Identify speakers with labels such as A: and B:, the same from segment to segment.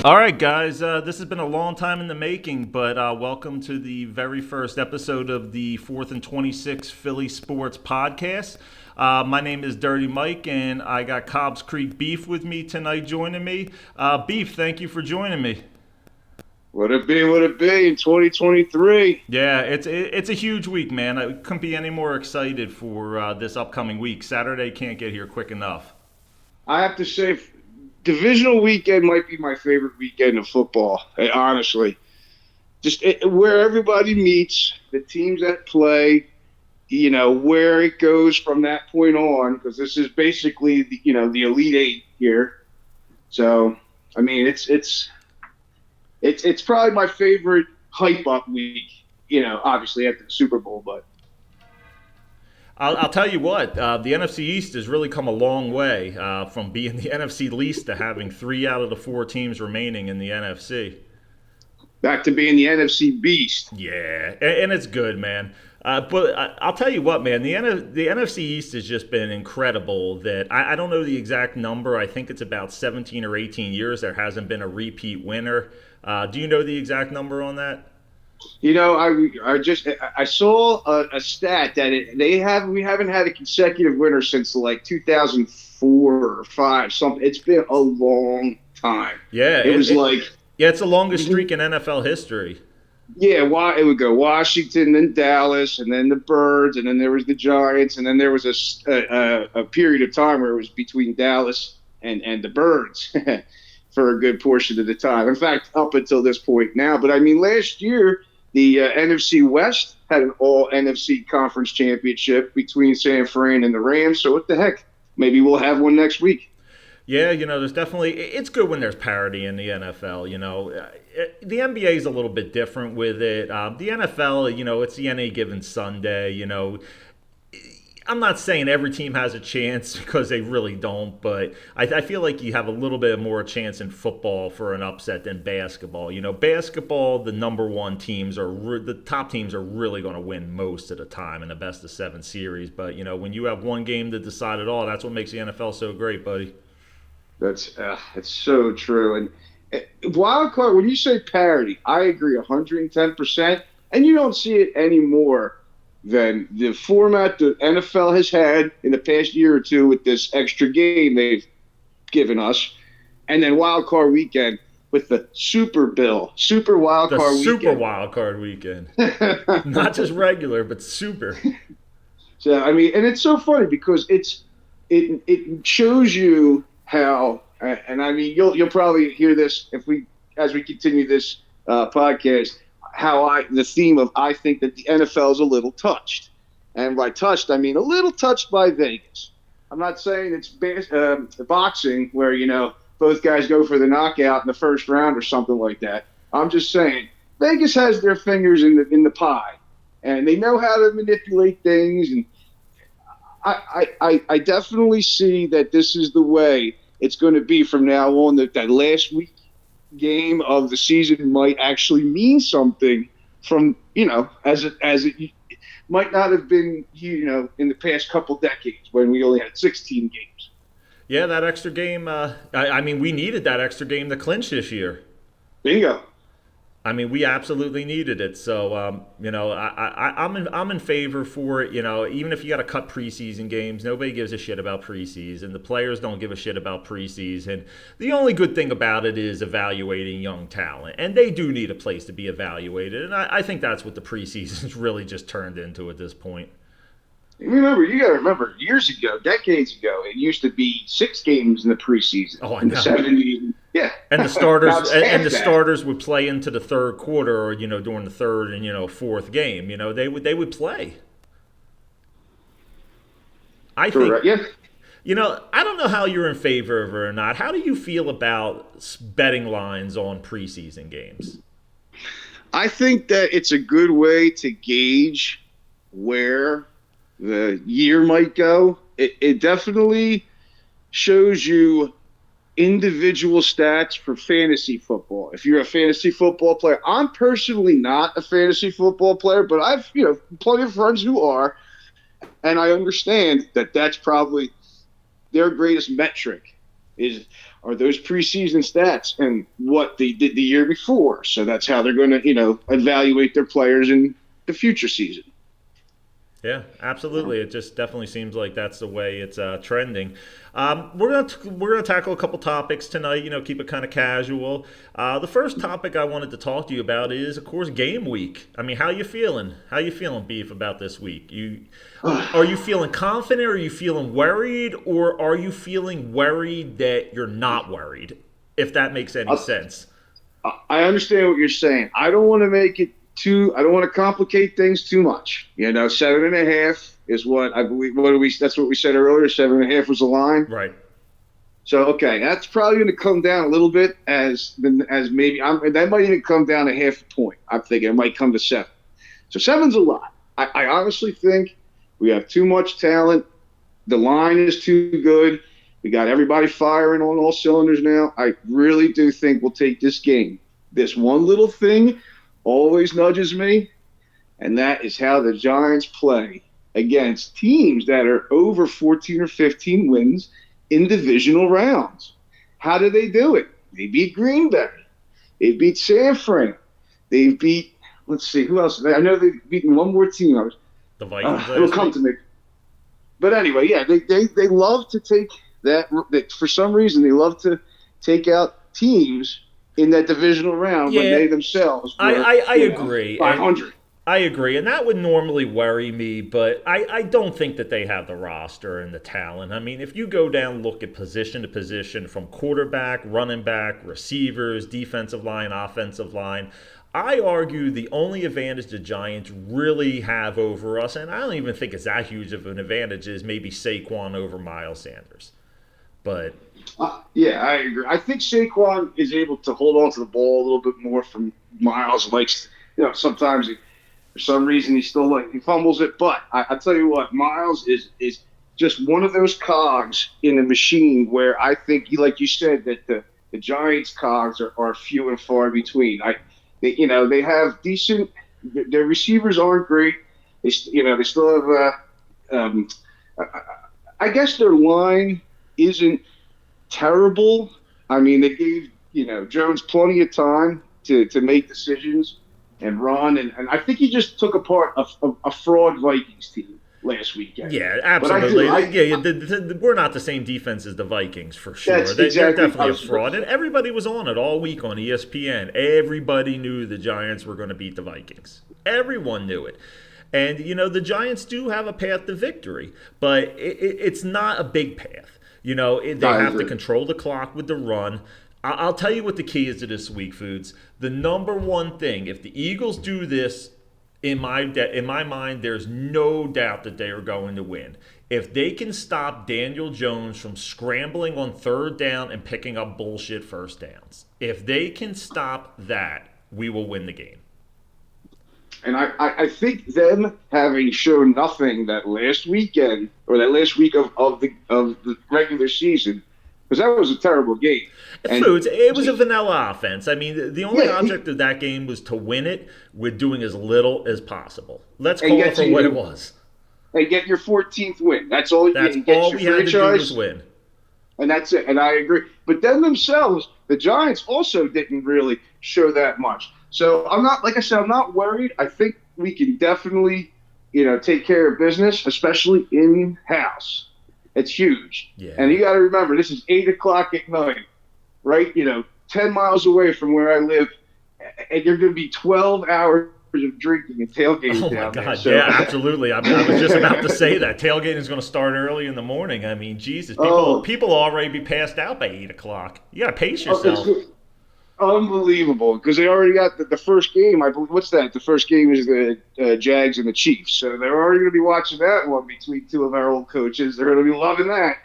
A: All right, guys, this has been a long time in the making, but welcome to the very first episode of the 4th and 26 Philly Sports Podcast. My name is Dirty Mike, and I got Cobbs Creek Beef with me tonight joining me. Beef, thank you for joining me.
B: Would it be in 2023?
A: Yeah, it's a huge week, man. I couldn't be any more excited for this upcoming week. Saturday can't get here quick enough.
B: I have to say, divisional weekend might be my favorite weekend of football, honestly. Where everybody meets, the teams that play, where it goes from that point on, because this is basically, the Elite Eight here. So, I mean, it's probably my favorite hype up week, obviously after the Super Bowl, but
A: I'll tell you what, the NFC East has really come a long way from being the NFC least to having 3 out of the 4 teams remaining in the NFC.
B: back to being the NFC beast.
A: Yeah, and it's good, man. But I'll tell you what, man, the NFC East has just been incredible. That I don't know the exact number. I think it's about 17 or 18 years there hasn't been a repeat winner. Do you know the exact number on that?
B: I saw a stat that we haven't had a consecutive winner since like 2004 or 5 something. It's been a long time.
A: Yeah, it's the longest streak in NFL history.
B: Yeah, it would go Washington, then Dallas, and then the Birds, and then there was the Giants, and then there was a period of time where it was between Dallas and the Birds for a good portion of the time. In fact, up until this point now. But I mean, last year the NFC West had an all NFC conference championship between San Fran and the Rams. So what the heck? Maybe we'll have one next week.
A: Yeah, there's definitely – it's good when there's parity in the NFL, The NBA is a little bit different with it. The NFL, it's the any given Sunday, I'm not saying every team has a chance because they really don't, but I feel like you have a little bit more chance in football for an upset than basketball. Basketball, the number one teams the top teams are really going to win most of the time in the best of 7 series. But, when you have one game to decide it all, that's what makes the NFL so great, buddy.
B: That's so true. And wild card, when you say parity, I agree 110%. And you don't see it anymore than the format the NFL has had in the past year or two with this extra game they've given us. And then wild card weekend with the super wild card weekend.
A: Super wild card weekend. Not just regular, but super.
B: So, I mean, and it's so funny because it shows you how, and I mean, you'll probably hear this as we continue this podcast, the theme of I think that the NFL is a little touched, and by touched I mean a little touched by Vegas. I'm not saying it's boxing where both guys go for the knockout in the first round or something like that. I'm just saying Vegas has their fingers in the pie, and they know how to manipulate things. And I definitely see that this is the way it's going to be from now on. That last week game of the season might actually mean something from, as it might not have been, in the past couple decades when we only had 16 games.
A: Yeah, that extra game, I mean, we needed that extra game to clinch this year.
B: Bingo.
A: I mean, we absolutely needed it. So, I'm in favor for it. Even if you got to cut preseason games, nobody gives a shit about preseason. The players don't give a shit about preseason. The only good thing about it is evaluating young talent, and they do need a place to be evaluated. And I think that's what the preseason's really just turned into at this point.
B: You got to remember, years ago, decades ago, it used to be 6 games in the preseason.
A: Oh, I
B: in
A: know.
B: The 70s. Yeah.
A: And the starters would play into the third quarter, or during the third and fourth game. They would play. I think.
B: Yeah.
A: I don't know how you're in favor of it or not. How do you feel about betting lines on preseason games?
B: I think that it's a good way to gauge where the year might go. It definitely shows you individual stats for fantasy football. If you're a fantasy football player, I'm personally not a fantasy football player, but I've plenty of friends who are, and I understand that that's probably their greatest metric are those preseason stats and what they did the year before. So that's how they're going to, evaluate their players in the future season.
A: Yeah, absolutely. It just definitely seems like that's the way it's trending. We're gonna tackle a couple topics tonight. Keep it kind of casual. The first topic I wanted to talk to you about is, of course, game week. I mean, how you feeling? How you feeling, Beef, about this week? Are you feeling confident? Are you feeling worried? Or are you feeling worried that you're not worried? If that makes any sense.
B: I understand what you're saying. I don't want to make it I don't want to complicate things too much. 7.5 is what I believe. That's what we said earlier. 7.5 was the line.
A: Right.
B: So, okay, that's probably going to come down a little bit as maybe that might even come down a half a point. I'm thinking it might come to 7. So 7's a lot. I honestly think we have too much talent. The line is too good. We got everybody firing on all cylinders now. I really do think we'll take this game. This one little thing always nudges me, and that is how the Giants play against teams that are over 14 or 15 wins in divisional rounds. How do they do it? They beat Green Bay. They beat San Fran. They beat, let's see, who else? I know they've beaten one more team.
A: The Vikings.
B: It'll come to me. But anyway, yeah, they love to take that. For some reason, they love to take out teams in that divisional round when they themselves were,
A: I agree.
B: 500.
A: I agree, and that would normally worry me, but I don't think that they have the roster and the talent. I mean, if you go down, look at position to position, from quarterback, running back, receivers, defensive line, offensive line, I argue the only advantage the Giants really have over us, and I don't even think it's that huge of an advantage, is maybe Saquon over Miles Sanders. But
B: yeah, I agree. I think Saquon is able to hold on to the ball a little bit more from Miles. Sometimes for some reason he fumbles it. But I tell you what, Miles is just one of those cogs in a machine where I think, like you said, that the Giants' cogs are few and far between. They have decent. Their receivers aren't great. They still have. I guess their line isn't terrible. I mean, they gave Jones plenty of time to make decisions and run, and I think he just took apart a fraud Vikings team last weekend.
A: Yeah, absolutely. We're not the same defense as the Vikings, for sure. They're definitely a fraud, and everybody was on it all week on ESPN. Everybody knew the Giants were going to beat the Vikings. Everyone knew it. And, the Giants do have a path to victory, but it's not a big path. They have to control the clock with the run. I'll tell you what the key is to this week, Foods. The number one thing, if the Eagles do this, in my mind, there's no doubt that they are going to win. If they can stop Daniel Jones from scrambling on third down and picking up bullshit first downs, if they can stop that, we will win the game.
B: And I think them having shown nothing that last weekend or that last week of the regular season, because that was a terrible game.
A: Foods, it was a vanilla offense. I mean, the only object of that game was to win it with doing as little as possible. Let's call it for what it was.
B: And get your 14th win. That's all.
A: That's all we had to do was win.
B: And that's it. And I agree. But then themselves, the Giants also didn't really show that much. So I'm not, like I said, I'm not worried. I think we can definitely, take care of business, especially in-house. It's huge. Yeah. And you got to remember, this is 8 o'clock at night, right? 10 miles away from where I live, and you're going to be 12 hours of drinking and tailgating down there. Oh, my God,
A: yeah, absolutely. I was just about to say that. Tailgating is going to start early in the morning. I mean, Jesus, people will already be passed out by 8 o'clock. You got to pace yourself.
B: Unbelievable, because they already got the first game. I believe, what's that? The first game is the Jags and the Chiefs, so they're already going to be watching that one between two of our old coaches. They're going to be loving that.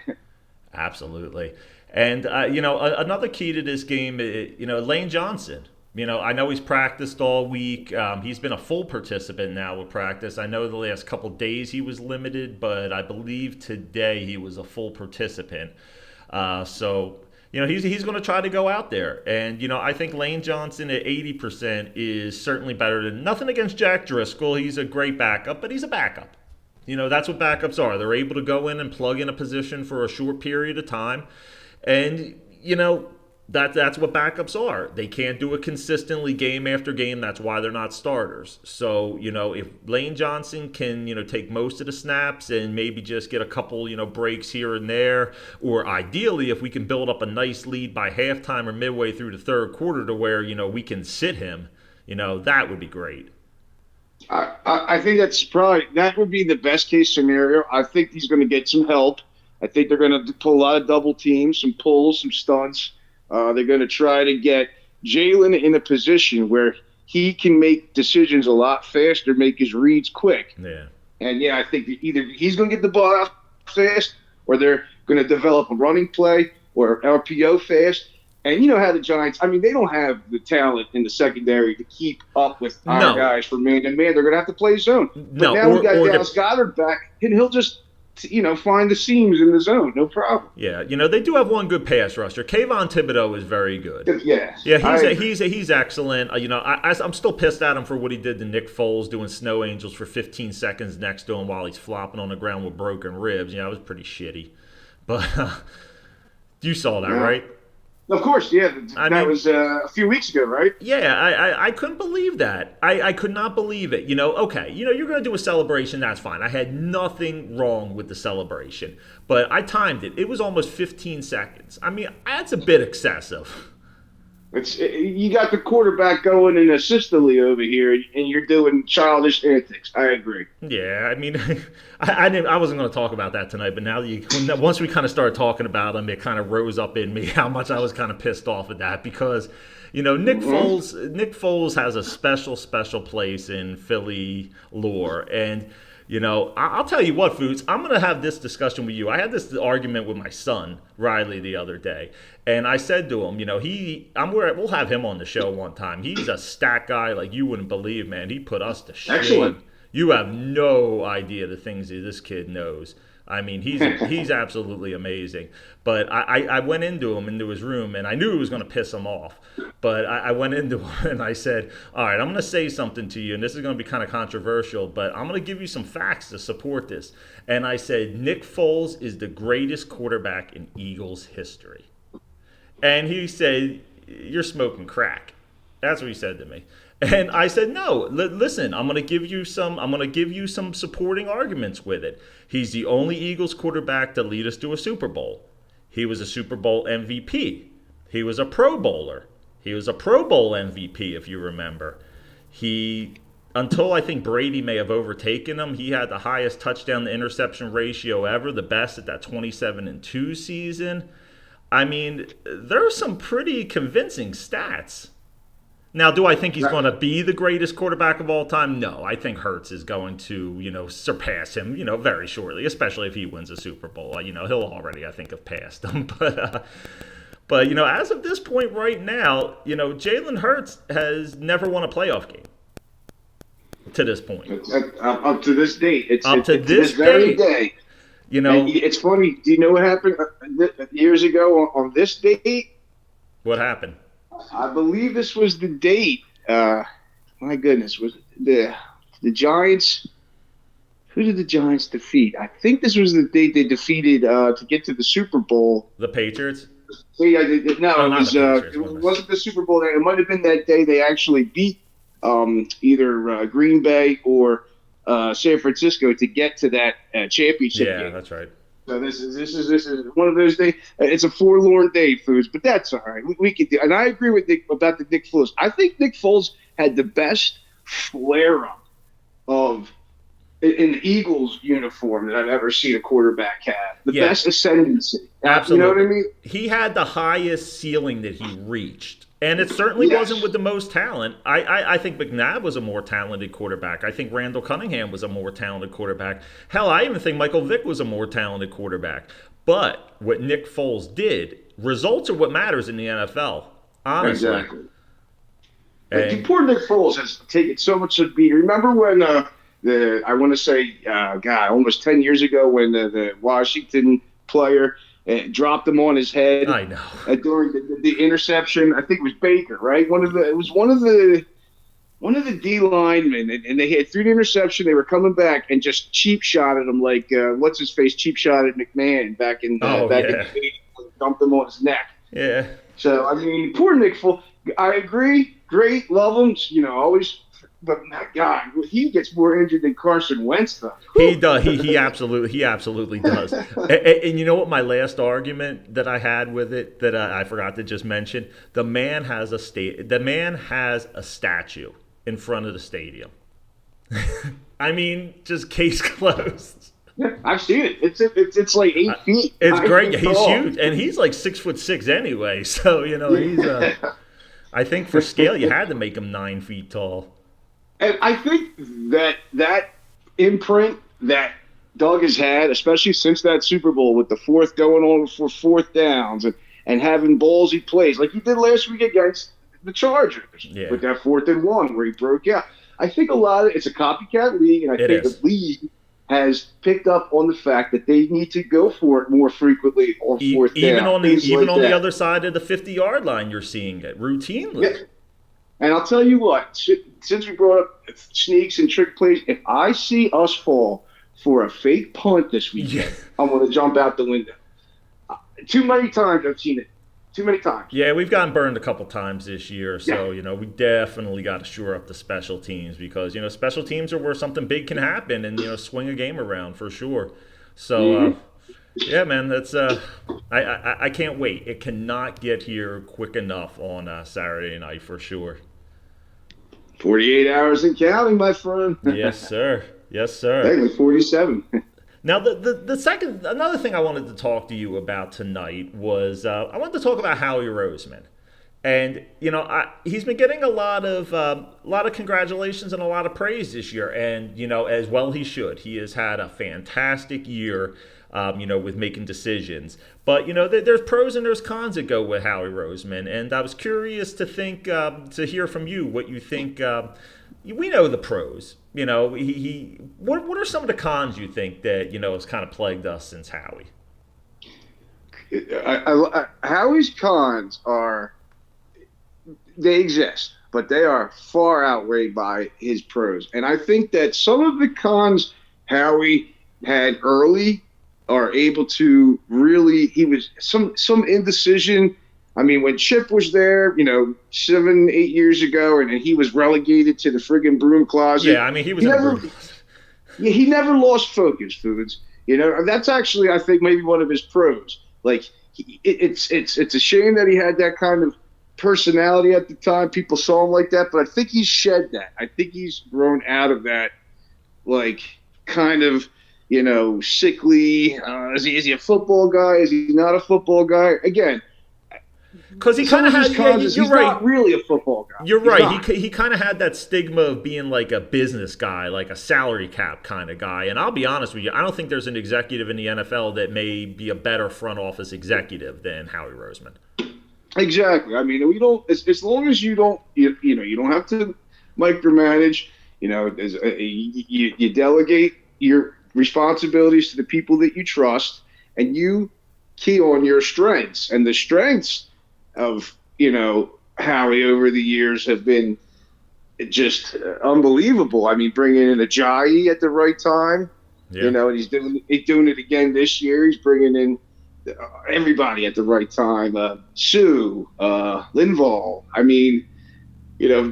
A: Absolutely, and another key to this game, Lane Johnson. I know he's practiced all week. He's been a full participant now with practice. I know the last couple days he was limited, but I believe today he was a full participant. He's going to try to go out there. And, I think Lane Johnson at 80% is certainly better than nothing against Jack Driscoll. He's a great backup, but he's a backup. That's what backups are. They're able to go in and plug in a position for a short period of time. And, that's what backups are. They can't do it consistently game after game. That's why they're not starters. So, if Lane Johnson can, take most of the snaps and maybe just get a couple, breaks here and there, or ideally, if we can build up a nice lead by halftime or midway through the third quarter to where, we can sit him, that would be great.
B: I think that would be the best case scenario. I think he's going to get some help. I think they're going to pull a lot of double teams, some pulls, some stunts. They're going to try to get Jalen in a position where he can make decisions a lot faster, make his reads quick.
A: Yeah.
B: And, I think that either he's going to get the ball out fast or they're going to develop a running play or RPO fast. And you know how the Giants, they don't have the talent in the secondary to keep up with our guys for man to man. They're going to have to play zone. But now we got Dallas Goedert back, and he'll just find the seams in the zone, no problem.
A: Yeah, they do have one good pass rusher. Kayvon Thibodeau is very good.
B: Yeah,
A: he's excellent. I'm still pissed at him for what he did to Nick Foles, doing snow angels for 15 seconds next to him while he's flopping on the ground with broken ribs. It was pretty shitty. But you saw that, right?
B: Of course, yeah. That was a few weeks ago, right?
A: Yeah, I couldn't believe that. I could not believe it. Okay, you're going to do a celebration, that's fine. I had nothing wrong with the celebration. But I timed it. It was almost 15 seconds. That's a bit excessive.
B: You got the quarterback going in assistantly over here, and you're doing childish antics. I agree.
A: Yeah, I wasn't going to talk about that tonight, but now once we kind of started talking about him, it kind of rose up in me how much I was kind of pissed off at that because, Nick Foles has a special place in Philly lore, and. I'll tell you what, Foods, I'm going to have this discussion with you. I had this argument with my son, Riley, the other day. And I said to him, we'll have him on the show one time. He's a stat guy like you wouldn't believe, man. He put us to shame.
B: Excellent.
A: You have no idea the things that this kid knows. He's absolutely amazing. But I went into his room, and I knew it was going to piss him off. But I went into him, and I said, all right, I'm going to say something to you, and this is going to be kind of controversial, but I'm going to give you some facts to support this. And I said, Nick Foles is the greatest quarterback in Eagles history. And he said, you're smoking crack. That's what he said to me. And I said, no, listen, I'm going to give you some supporting arguments with it. He's the only Eagles quarterback to lead us to a Super Bowl. He was a Super Bowl MVP. He was a Pro Bowler. He was a Pro Bowl MVP, if you remember. Until I think Brady may have overtaken him, he had the highest touchdown to interception ratio ever, the best at that 27-2 season. There are some pretty convincing stats. Now, do I think he's going to be the greatest quarterback of all time? No, I think Hurts is going to, surpass him, very shortly, especially if he wins a Super Bowl. He'll already, I think, have passed him. But as of this point right now, Jalen Hurts has never won a playoff game to this point.
B: Up to this date.
A: Up to this
B: very day. It's funny. Do you know what happened years ago on this date?
A: What happened?
B: I believe this was the date. My goodness, was it the Giants? Who did the Giants defeat? I think this was the date they defeated to get to the Super Bowl.
A: The Patriots?
B: Yeah, it wasn't the Super Bowl. It might have been that day they actually beat either Green Bay or San Francisco to get to that championship game.
A: Yeah, that's right.
B: So this is one of those days. It's a forlorn day, Foods, but that's all right. We could do. And I agree with Nick about the Nick Foles. I think Nick Foles had the best flare up of in the Eagles uniform that I've ever seen a quarterback have. The best ascendancy.
A: Absolutely.
B: You know what I mean?
A: He had the highest ceiling that he reached. And it certainly wasn't with the most talent. I think McNabb was a more talented quarterback. I think Randall Cunningham was a more talented quarterback. Hell, I even think Michael Vick was a more talented quarterback. But what Nick Foles did, results are what matters in the NFL, honestly.
B: Exactly. And poor Nick Foles has taken so much of beat. Remember when I want to say, almost 10 years ago when the Washington player dropped him on his head.
A: I know.
B: During the interception, I think it was Baker, right? It was one of the one of the D linemen, and they had threw the interception. They were coming back and just cheap shot at him, like what's his face, cheap shot at McMahon back in
A: Oh
B: back in
A: yeah,
B: the 80s, dumped him on his neck.
A: yeah.
B: So I mean, poor Nick Foles. I agree, great, love him, always. But my God, he gets more injured than Carson Wentz though.
A: He does. He absolutely does. And you know what? My last argument that I had with it that I forgot to just mention: the man has a statue in front of the stadium. I mean, just case closed.
B: Yeah, I've seen it. It's like 8 feet.
A: It's great.
B: Feet
A: He's
B: tall.
A: huge, and he's like 6'6" anyway. So he's. I think for scale, you had to make him 9 feet tall.
B: And I think that imprint that Doug has had, especially since that Super Bowl with the fourth going on for fourth downs and having ballsy plays like he did last week against the Chargers with that 4th and 1 where he broke out. I think a lot of it's a copycat league, and I think the league has picked up on the fact that they need to go for it more frequently on fourth down.
A: Even on the other side of the 50-yard line, you're seeing it routinely.
B: Yeah. And I'll tell you what, since we brought up sneaks and trick plays, if I see us fall for a fake punt this weekend, I'm going to jump out the window. Too many times I've seen it. Too many times.
A: Yeah, we've gotten burned a couple times this year, so we definitely got to shore up the special teams because special teams are where something big can happen and swing a game around for sure. So yeah, man, that's I can't wait. It cannot get here quick enough on Saturday night for sure.
B: 48 hours and counting, my friend.
A: Yes, sir. Yes, sir.
B: Technically 47.
A: Now, another thing I wanted to talk to you about tonight was I wanted to talk about Howie Roseman, and he's been getting a lot of congratulations and a lot of praise this year, and as well he should. He has had a fantastic year, with making decisions. But there's pros and there's cons that go with Howie Roseman, and I was curious to hear from you what you think. We know the pros. What are some of the cons you think that has kind of plagued us since Howie?
B: Howie's cons they exist, but they are far outweighed by his pros. And I think that some of the cons Howie had early are able to really. He was some indecision. I mean, when Chip was there, 7, 8 years ago, and he was relegated to the friggin' broom closet.
A: Yeah, I mean, he was in the broom closet.
B: Yeah, he never lost focus, Foods. That's actually, I think, maybe one of his pros. Like, it's a shame that he had that kind of personality at the time. People saw him like that, but I think he's shed that. I think he's grown out of that, like, kind of, sickly. Is he a football guy? Is he not a football guy? Again.
A: Because he kind of had,
B: he's not really a football guy.
A: You're right. He kind of had that stigma of being like a business guy, like a salary cap kind of guy. And I'll be honest with you, I don't think there's an executive in the NFL that may be a better front office executive than Howie Roseman.
B: Exactly. I mean, we don't. As long as you don't, you don't have to micromanage. You delegate your responsibilities to the people that you trust, and you key on your strengths. And the strengths of Howie over the years have been just unbelievable. I mean, bringing in Ajayi at the right time, and he's doing it again this year. He's bringing in everybody at the right time. Sue, Linval. I mean,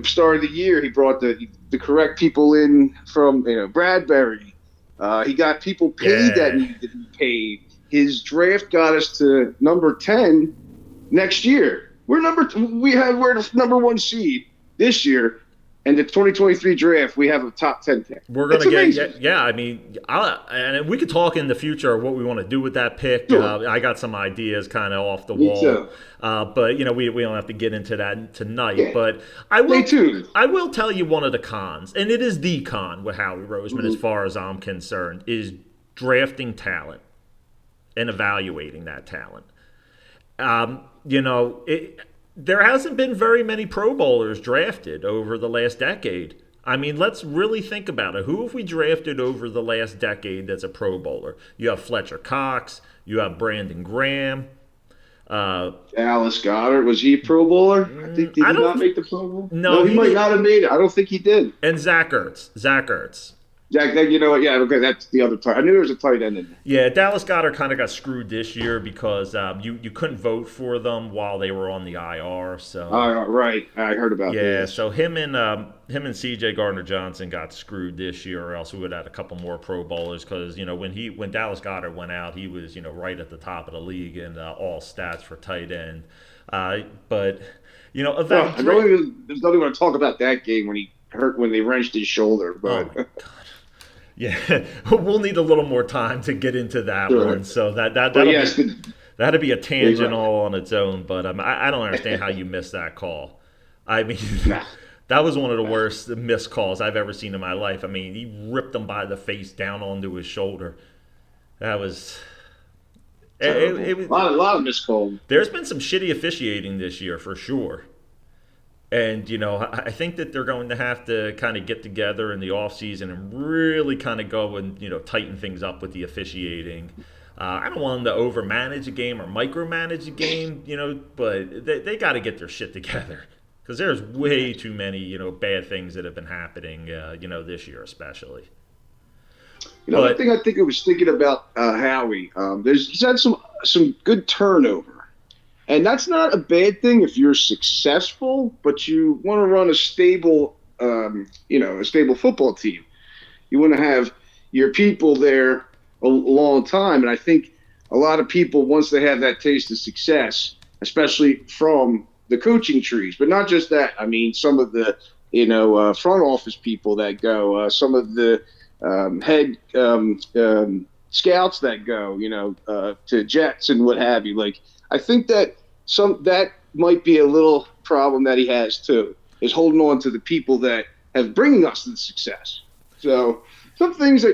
B: start of the year he brought the correct people in from Bradbury. He got people paid that needed to be paid. His draft got us to number 10 next year. We're the number 1 seed this year, and the 2023 draft we have a top 10 pick.
A: We're gonna get I mean, and we could talk in the future of what we want to do with that pick.
B: Sure.
A: I got some ideas kind of off the
B: Me
A: wall,
B: too.
A: but we don't have to get into that tonight.
B: Yeah.
A: But I will tell you one of the cons, and it is the con with Howie Roseman, as far as I'm concerned, is drafting talent and evaluating that talent. There hasn't been very many Pro Bowlers drafted over the last decade. I mean, let's really think about it. Who have we drafted over the last decade that's a Pro Bowler? You have Fletcher Cox. You have Brandon Graham.
B: Dallas Goddard, was he a Pro Bowler? I think, did
A: I
B: he
A: don't.
B: not make the Pro Bowl?
A: No,
B: No, he
A: he
B: might
A: did.
B: not have made it. I don't think he did.
A: And Zach Ertz. Zach Ertz.
B: Jack, you know what? Yeah, okay, that's the other tight. I knew there was a tight end in there.
A: Yeah, Dallas Goddard kind of got screwed this year because you couldn't vote for them while they were on the IR. So
B: Right. I heard about
A: yeah,
B: this.
A: so him and C.J. Gardner Johnson got screwed this year, or else we would have had a couple more Pro Bowlers because when Dallas Goddard went out, he was right at the top of the league in all stats for tight end. But
B: Oh, I
A: eventually,
B: don't even want to talk about that game when he hurt when they wrenched his shoulder.
A: oh
B: But
A: my god. Yeah, we'll need a little more time to get into that
B: sure.
A: one. So
B: But
A: that'll
B: yes,
A: be that'd be a
B: you're
A: tangent
B: right.
A: all on its own. But I don't understand how you missed that call. I mean,
B: Nah,
A: that was one of the
B: nah.
A: worst missed calls I've ever seen in my life. I mean, he ripped him by the face down onto his shoulder. That was
B: Terrible.
A: it.
B: A lot of miscalled.
A: There's been some shitty officiating this year for sure. And, I think that they're going to have to kind of get together in the offseason and really kind of go and, tighten things up with the officiating. I don't want them to overmanage a game or micromanage a game, but they got to get their shit together. Because there's way too many, bad things that have been happening, this year especially.
B: The
A: But
B: thing I think I was thinking about Howie. He's had some good turnover, and that's not a bad thing if you're successful, but you want to run a stable, a stable football team. You want to have your people there a long time, and I think a lot of people once they have that taste of success, especially from the coaching trees, but not just that. I mean, some of the front office people that go, some of the head scouts that go, to Jets and what have you. Like, I think that that might be a little problem that he has too, is holding on to the people that have bringing us the success. So some things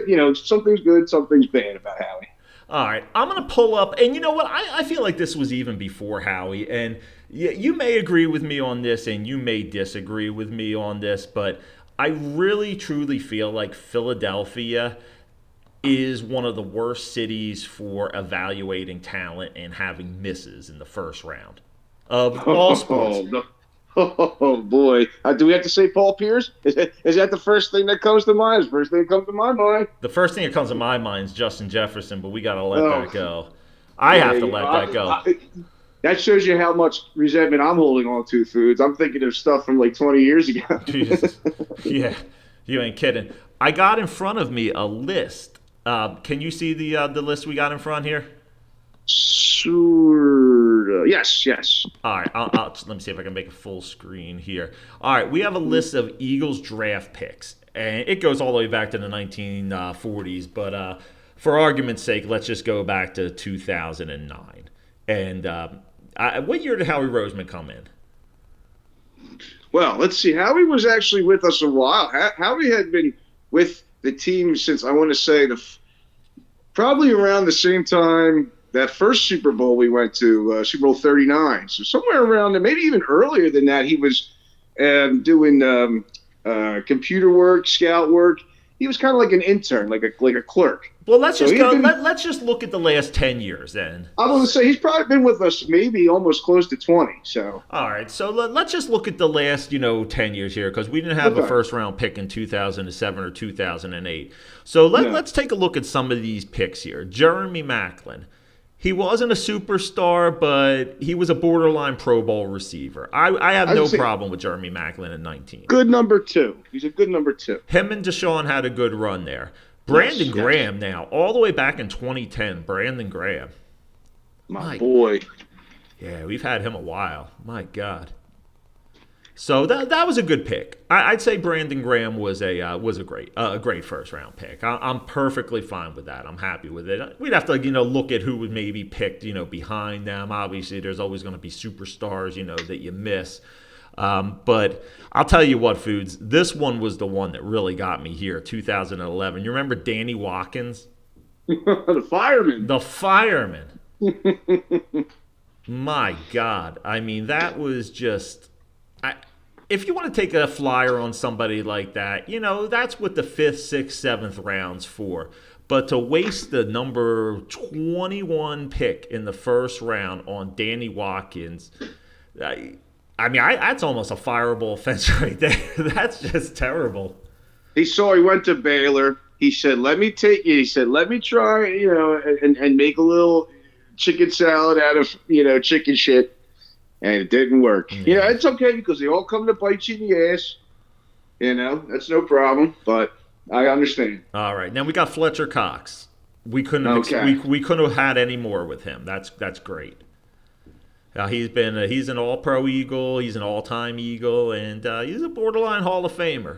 B: something's good, something's bad about Howie.
A: all right, I'm going to pull up, and you know what? I feel like this was even before Howie, and you may agree with me on this, and you may disagree with me on this, but I really truly feel like Philadelphia is one of the worst cities for evaluating talent and having misses in the first round of all sports.
B: Oh, no. Oh boy! Do we have to say Paul Pierce? Is that the first thing that comes to mind? First thing that comes to my mind.
A: The first thing that comes to my mind is Justin Jefferson, but we got to let that
B: Oh,
A: go. I
B: yeah.
A: have to let that go.
B: That shows you how much resentment I'm holding on to, Foods. I'm thinking of stuff from like 20 years ago.
A: Jesus. Yeah, you ain't kidding. I got in front of me a list. Can you see the list we got in front here?
B: Sure. Yes, yes.
A: All right, let me see if I can make a full screen here. All right, we have a list of Eagles draft picks, and it goes all the way back to the 1940s. But for argument's sake, let's just go back to 2009. And what year did Howie Roseman come in?
B: Well, let's see. Howie was actually with us a while. Howie had been with the team since I want to say probably around the same time that first Super Bowl we went to, Super Bowl 39. So somewhere around there, maybe even earlier than that, he was doing computer work, scout work. He was kind of like an intern, like a clerk.
A: Well, let's
B: So
A: just
B: he'd
A: go.
B: been,
A: Let's just look at the last 10 years then.
B: I was going to say, he's probably been with us maybe almost close to 20. So
A: All right, so let's just look at the last 10 years here because we didn't have a
B: okay.
A: first round pick in 2007 or 2008. So
B: Yeah.
A: let's take a look at some of these picks here. Jeremy Maclin. He wasn't a superstar, but he was a borderline Pro Bowl receiver. I have
B: I would
A: no
B: say
A: problem with Jeremy Maclin at 19.
B: good number two. He's a good number two.
A: Him and Deshaun had a good run there.
B: Yes,
A: Brandon
B: yes.
A: Graham now, all the way back in 2010. Brandon Graham.
B: My
A: My
B: boy.
A: Yeah, we've had him a while. My God. So that was a good pick. I'd say Brandon Graham was a great first round pick. I'm perfectly fine with that. I'm happy with it. We'd have to look at who would maybe picked behind them. Obviously, there's always going to be superstars that you miss. But I'll tell you what, Foods. This one was the one that really got me here. 2011. You remember Danny Watkins,
B: The fireman.
A: the fireman? My God. I mean, that was just. If you want to take a flyer on somebody like that, that's what the 5th, 6th, 7th rounds for. But to waste the number 21 pick in the first round on Danny Watkins, that's almost a fireable offense right there. That's just terrible.
B: He went to Baylor. He said, "Let me take you." He said, "Let me try, and make a little chicken salad out of, chicken shit." And it didn't work.
A: Yeah.
B: It's okay because they all come to bite you in the ass. That's no problem. But I understand.
A: All right, now we got Fletcher Cox. We couldn't have
B: Okay.
A: we couldn't have had any more with him. That's great. He's an All-Pro Eagle. He's an all-time Eagle, and he's a borderline Hall of Famer.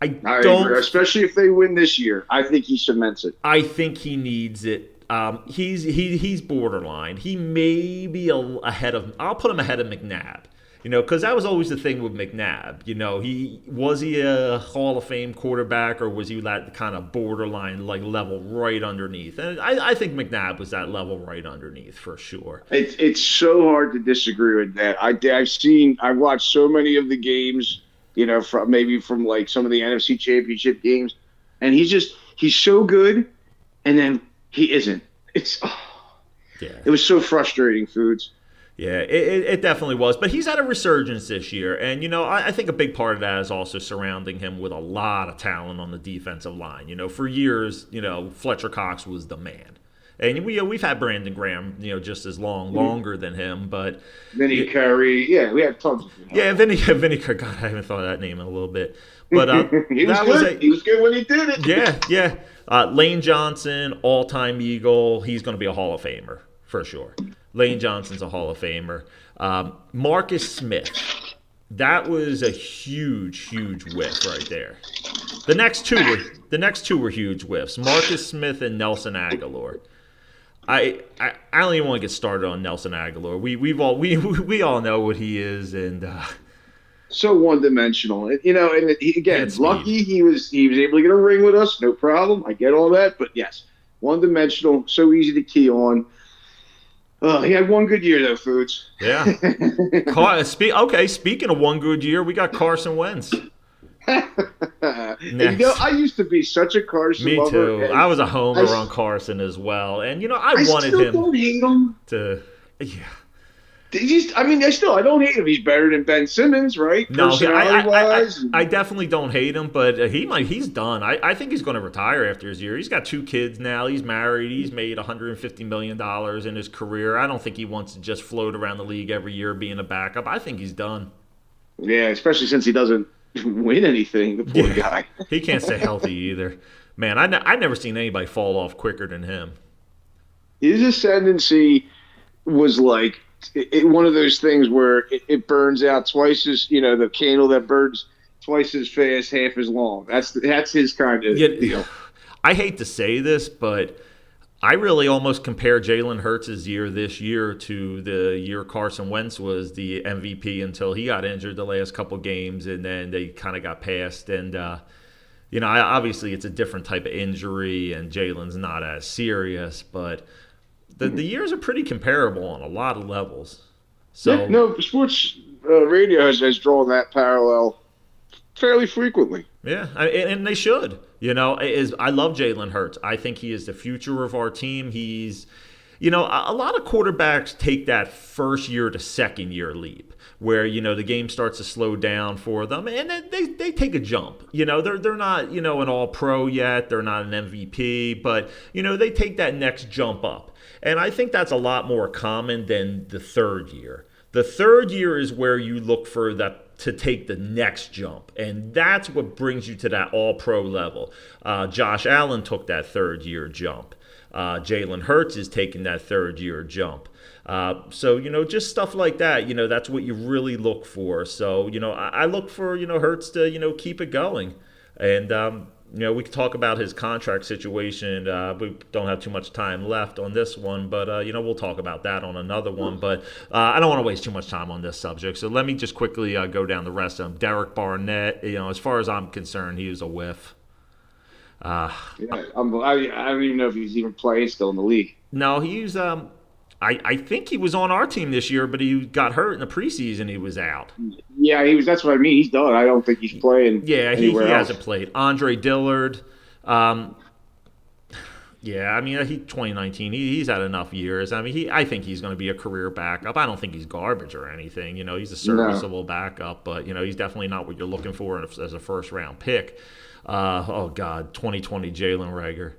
B: I agree, especially if they win this year. I think he cements it.
A: I think he needs it. He's borderline. He may be ahead of. I'll put him ahead of McNabb. Because that was always the thing with McNabb. Was he a Hall of Fame quarterback, or was he that kind of borderline level right underneath? And I think McNabb was that level right underneath for sure.
B: It's so hard to disagree with that. I've watched so many of the games. From some of the NFC Championship games, and he's so good, and then he isn't. It was so frustrating, Foods.
A: Yeah, it definitely was. But he's had a resurgence this year, and I think a big part of that is also surrounding him with a lot of talent on the defensive line. For years, Fletcher Cox was the man. And we've had Brandon Graham, just as longer than him, but
B: Vinny Curry, we had tons of them.
A: Yeah, Vinny Curry. God, I haven't thought of that name in a little bit. But
B: he was good. He was good when he did it.
A: Yeah. Lane Johnson, all-time Eagle. He's going to be a Hall of Famer for sure. Lane Johnson's a Hall of Famer. Marcus Smith. That was a huge whiff right there. The next two were huge whiffs. Marcus Smith and Nelson Aguilar. I don't even want to get started on Nelson Aguilar. We all know what he is, and
B: so one-dimensional. And again, lucky he was able to get a ring with us, no problem. I get all that, but yes, one-dimensional, so easy to key on. He had one good year though, Foods.
A: Yeah. Speaking of one good year, we got Carson Wentz.
B: I used to be such a Carson lover.
A: Me too. I was a homer on Carson as well, and I wanted him.
B: Don't hate him.
A: Yeah.
B: I don't hate him. He's better than Ben Simmons, right?
A: No, I definitely don't hate him, but he's done. I think he's going to retire after his year. He's got 2 kids now. He's married. He's made $150 million in his career. I don't think he wants to just float around the league every year being a backup. I think he's done. Yeah,
B: especially since he doesn't win anything, the poor guy.
A: He can't stay healthy either. Man, I've never seen anybody fall off quicker than him.
B: His ascendancy was like one of those things where it burns out twice as, the candle that burns twice as fast, half as long. That's his kind of deal.
A: I hate to say this, but I really almost compare Jalen Hurts' year this year to the year Carson Wentz was the MVP until he got injured the last couple games, and then they kind of got passed. And, obviously it's a different type of injury, and Jalen's not as serious, but the years are pretty comparable on a lot of levels. So
B: no, sports radio has drawn that parallel fairly frequently.
A: Yeah, and they should. I love Jalen Hurts. I think he is the future of our team. He's, a lot of quarterbacks take that first year to second year leap where, the game starts to slow down for them and then they take a jump. They're not, an all-pro yet. They're not an MVP, but, they take that next jump up. And I think that's a lot more common than the third year. The third year is where you look for that to take the next jump, and that's what brings you to that all-pro level. Josh Allen took that third-year jump. Jalen Hurts is taking that third-year jump. So, just stuff like that, that's what you really look for. So, I look for, Hurts to, keep it going. And, we could talk about his contract situation. We don't have too much time left on this one, but, we'll talk about that on another one. But I don't want to waste too much time on this subject. So let me just quickly go down the rest of them. Derek Barnett, as far as I'm concerned, he was a whiff.
B: I don't even know if he's even playing still in the league.
A: No, he's I think he was on our team this year, but he got hurt in the preseason. He was out.
B: Yeah, he was. That's what I mean. He's done. I don't think he's playing.
A: Yeah, he hasn't played. Andre Dillard. Yeah, I mean, 2019. He's had enough years. I mean, I think he's going to be a career backup. I don't think he's garbage or anything. He's a
B: No.
A: serviceable backup, but he's definitely not what you're looking for as a first round pick. Oh God, 2020 Jalen Rager.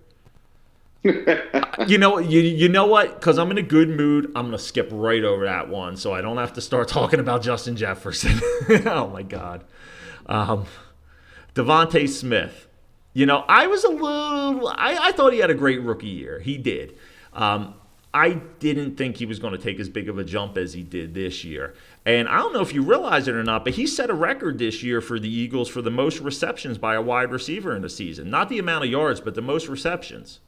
A: You know what? Because I'm in a good mood, I'm gonna skip right over that one, so I don't have to start talking about Justin Jefferson. Oh my God. Um, Devontae Smith. I was a little. I thought he had a great rookie year. He did. Um, I didn't think he was going to take as big of a jump as he did this year. And I don't know if you realize it or not, but he set a record this year for the Eagles for the most receptions by a wide receiver in a season. Not the amount of yards, but the most receptions.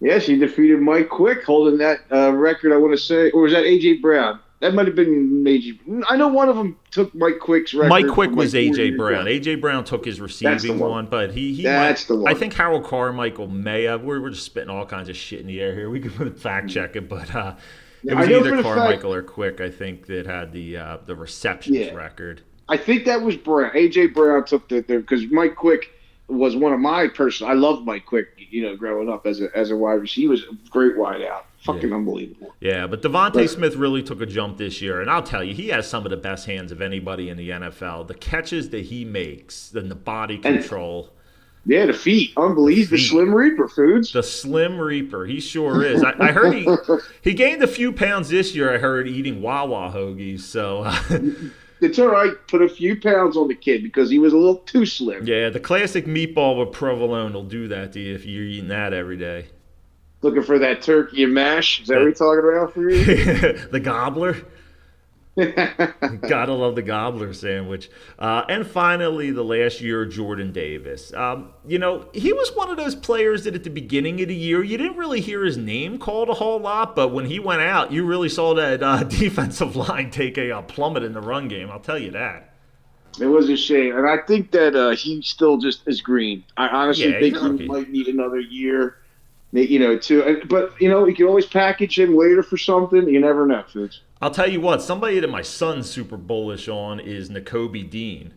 B: Yes, he defeated Mike Quick, holding that record. I want to say, or was that AJ Brown? That might have been major. I know one of them took Mike Quick's
A: Mike
B: record
A: Quick
B: from like
A: was
B: 4
A: AJ
B: years
A: Brown.
B: ago.
A: AJ Brown took his
B: That's the
A: receiving
B: one.
A: one, but he might.
B: That's the
A: I
B: one.
A: think Harold Carmichael may have. We're just spitting all kinds of shit in the air here. We could fact check it, but it
B: I
A: was
B: know
A: either
B: for the fact.
A: Carmichael or Quick. I think that had the receptions
B: Yeah,
A: record.
B: I think that was Brown. AJ Brown took the because Mike Quick was one of my personal. I loved Mike Quick. Growing up as a wide receiver, he was a great wide out.
A: Yeah.
B: Fucking unbelievable.
A: Yeah, but Devontae
B: But
A: Smith really took a jump this year, and I'll tell you, he has some of the best hands of anybody in the NFL. The catches that he makes, and the body
B: and
A: control,
B: yeah, the feet,
A: the
B: unbelievable. The
A: feet,
B: Slim Reaper foods.
A: the Slim Reaper, he sure is. I heard he gained a few pounds this year. I heard eating Wawa hoagies. So
B: It's all right. Put a few pounds on the kid because he was a little too slim.
A: yeah, the classic meatball with provolone will do that to you if you're eating that every day.
B: Looking for that turkey and mash. Is that what
A: That
B: we're talking about for you?
A: the gobbler. Gotta love the gobbler sandwich. And finally, the last year, Jordan Davis. He was one of those players that at the beginning of the year, you didn't really hear his name called a whole lot, but when he went out, you really saw that defensive line take a plummet in the run game. I'll tell you that.
B: It was a shame. And I think that he still just is green. I honestly
A: Yeah, he's
B: think
A: a
B: he
A: rookie.
B: might need another year, too. But, you can always package him later for something. You never know, Foods.
A: I'll tell you what, somebody that my son's super bullish on is N'Kobe Dean.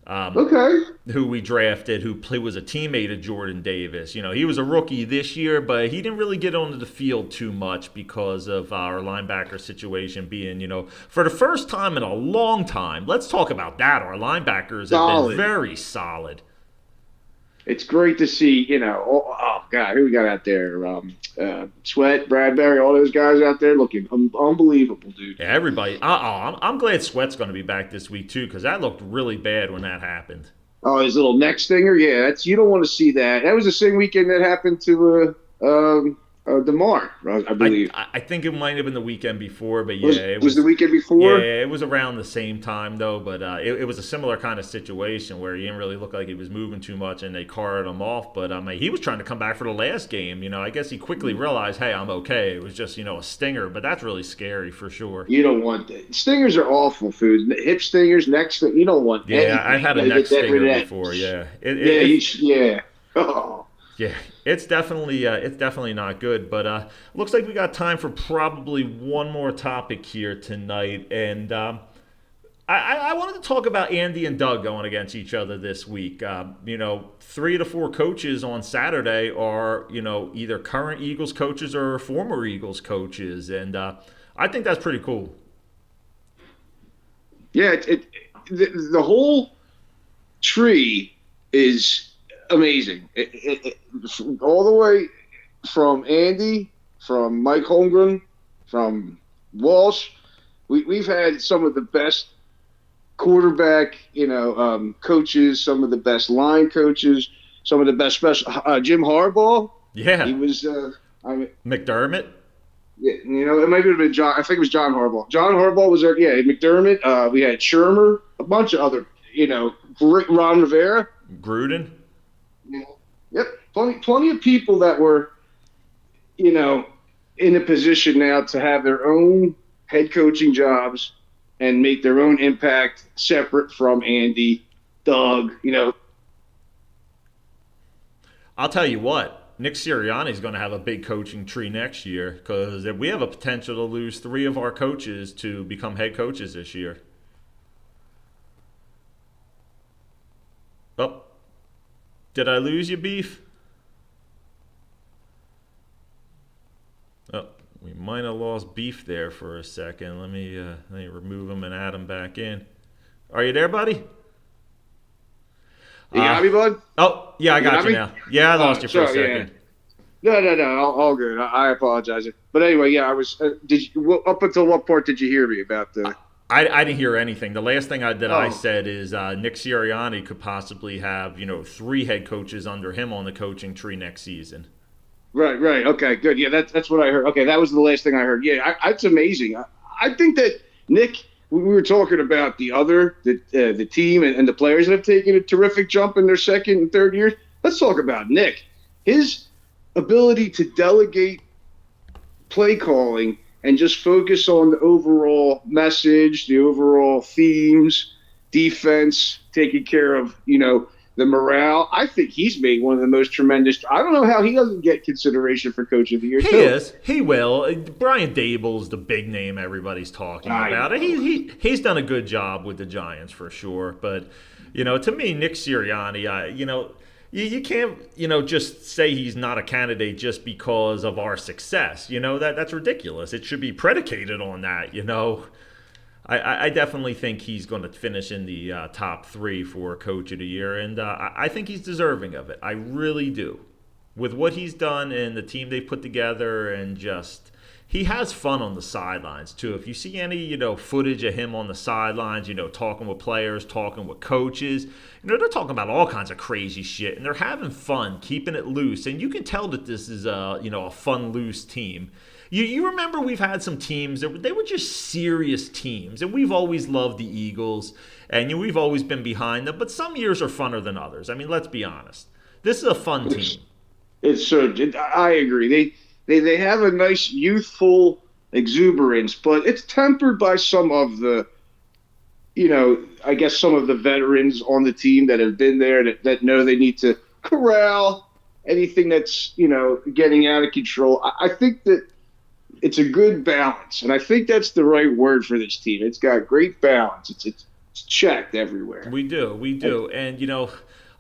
B: Okay.
A: Who we drafted, who was a teammate of Jordan Davis. He was a rookie this year, but he didn't really get onto the field too much because of our linebacker situation being, for the first time in a long time. Let's talk about that. Our linebackers have been
B: Solid.
A: very solid.
B: It's great to see, God, who we got out there? Sweat, Bradbury, all those guys out there looking unbelievable, dude.
A: Yeah, everybody. I'm glad Sweat's going to be back this week too, because that looked really bad when that happened.
B: Oh, his little neck stinger, yeah, you don't want to see that. That was the same weekend that happened to DeMar, I believe.
A: I think it might have been the weekend before, but yeah,
B: It was the weekend before.
A: Yeah, it was around the same time though, but it was a similar kind of situation where he didn't really look like he was moving too much, and they carted him off. But he was trying to come back for the last game. I guess he quickly realized, hey, I'm okay. It was just a stinger, but that's really scary for sure.
B: You don't want that. Stingers are awful foods. Hip stingers, neck stingers. You don't want.
A: Yeah,
B: anything.
A: I've had a neck stinger before. Yeah,
B: yeah. Oh.
A: Yeah, it's definitely not good. But looks like we got time for probably one more topic here tonight, and I wanted to talk about Andy and Doug going against each other this week. 3 to 4 coaches on Saturday are either current Eagles coaches or former Eagles coaches, and I think that's pretty cool.
B: Yeah, the whole tree is amazing. All the way from Andy, from Mike Holmgren, from Walsh. We've had some of the best quarterback, coaches, some of the best line coaches, some of the best special. Jim Harbaugh.
A: Yeah,
B: He was.
A: McDermott.
B: Yeah, it might have been John. I think it was John Harbaugh. John Harbaugh was there. Yeah, McDermott. We had Shermer, a bunch of other, Ron Rivera.
A: Gruden.
B: Yep, plenty of people that were, in a position now to have their own head coaching jobs and make their own impact separate from Andy, Doug.
A: I'll tell you what, Nick Sirianni is going to have a big coaching tree next year because we have a potential to lose 3 of our coaches to become head coaches this year. Oh, did I lose you, Beef? We might have lost Beef there for a second. Let me remove him and add him back in. Are you there, buddy?
B: You got me, bud?
A: Oh, yeah, I
B: You
A: got
B: got
A: you
B: me?
A: now. Yeah, I lost you for a
B: Sorry, yeah.
A: second.
B: No, all good. I apologize. But anyway, yeah, I was. Up until what part did you hear me about the?
A: I didn't hear anything. The last thing I
B: Oh,
A: said is Nick Sirianni could possibly have 3 head coaches under him on the coaching tree next season.
B: right. Okay, good. Yeah, that's what I heard. Okay, that was the last thing I heard. Yeah, it's amazing. I think that Nick. We were talking about the team and the players that have taken a terrific jump in their second and third years. Let's talk about Nick. His ability to delegate play calling and just focus on the overall message, the overall themes, defense, taking care of, the morale. I think he's made one of the most tremendous. I don't know how he doesn't get consideration for Coach of the Year,
A: He
B: too.
A: is. He will. Brian Dable's the big name everybody's talking
B: I
A: about.
B: know.
A: He's done a good job with the Giants for sure. But to me, Nick Sirianni, you can't just say he's not a candidate just because of our success. That's ridiculous. It should be predicated on that. I definitely think he's going to finish in the top 3 for Coach of the Year, and I think he's deserving of it. I really do. With what he's done and the team they put together, and just he has fun on the sidelines too. If you see any footage of him on the sidelines, talking with players, talking with coaches, they're talking about all kinds of crazy shit, and they're having fun, keeping it loose, and you can tell that this is a fun, loose team. You remember we've had some teams that they were just serious teams, and we've always loved the Eagles, and we've always been behind them. But some years are funner than others. I mean, let's be honest. This is a fun team.
B: It's so. I agree. They have a nice youthful exuberance, but it's tempered by some of the, I guess some of the veterans on the team that have been there that know they need to corral anything that's getting out of control. I think that it's a good balance, and I think that's the right word for this team. It's got great balance. It's checked everywhere.
A: We do, and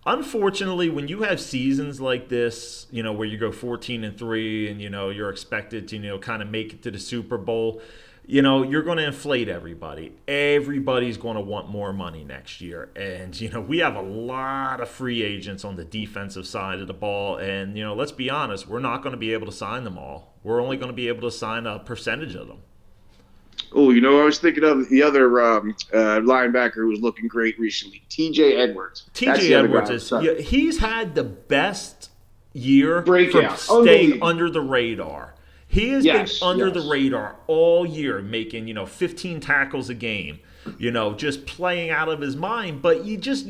A: unfortunately, when you have seasons like this, where you go 14-3, and you're expected to kind of make it to the Super Bowl, you're going to inflate everybody. Everybody's going to want more money next year, and we have a lot of free agents on the defensive side of the ball, and let's be honest, we're not going to be able to sign them all. We're only going to be able to sign a percentage of them.
B: Oh, I was thinking of the other linebacker who was looking great recently, T.J. Edwards.
A: T.J. Edwards he's had the best year
B: breakout,
A: from staying under the radar. He has been under the radar all year, making 15 tackles a game, just playing out of his mind. But he's just